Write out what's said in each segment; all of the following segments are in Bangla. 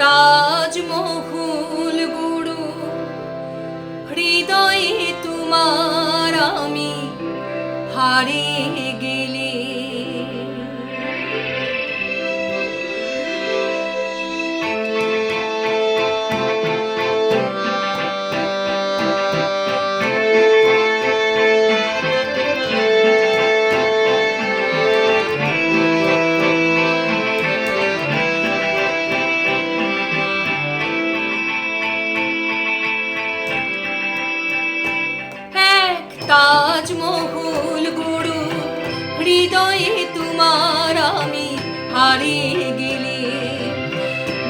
তাজমহল গুরু হৃদয়ে তোমার আমি হারিয়ে গেলে তাজমহল গুরু হৃদয়ে তোমার আমি হারিয়ে গেলে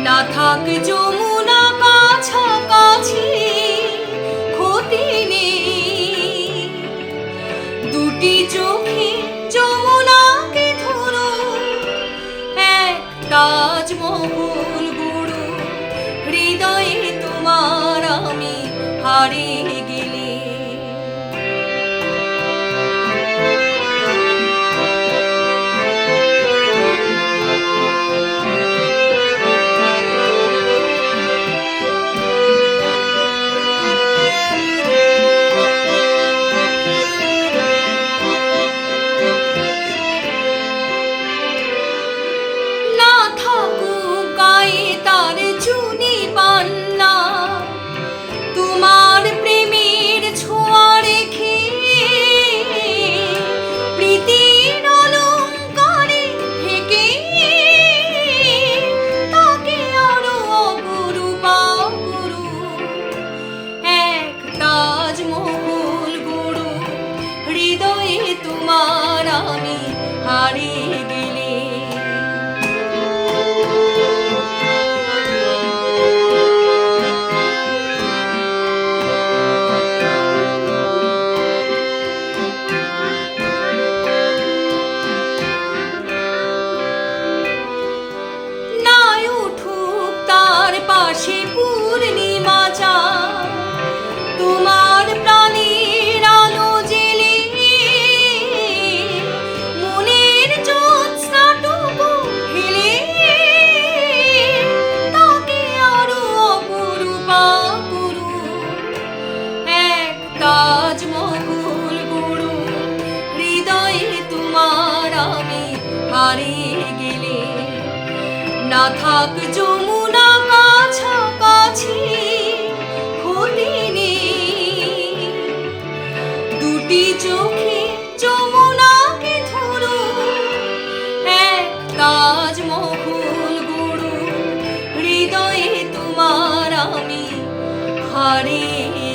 না থাক যমুনা কাছাকাছি ক্ষতি নেই দুটি চোখে যমুনাকে ধরো এক তাজমহল গুরু হৃদয়ে তোমার আমি হারিয়ে গেলে তোমার প্রেমের ছোঁয়া রেখে প্রীতির অলংকারে থেকে তাকে আরো অপরূপা করু এক তাজমহল গুরু হৃদয়ে তোমার আমি হারিয়ে গেলে পাশে পূর্ণিমা চাঁদ তোমার প্রাণের আলো জেলে মনের জ্যোৎস্নাটুকু ঢেলে তাকে আরো অপরূপা করু এক তাজমহল গুরু হৃদয়ে তোমার আমি হারিয়ে গেলে না থাক যমুনা কাছাকাছি ক্ষতি নেই দুটি চোখে যমুনাকে ধরো এক তাজমহল গুরু হৃদয়ে তোমার আমি হারিয়ে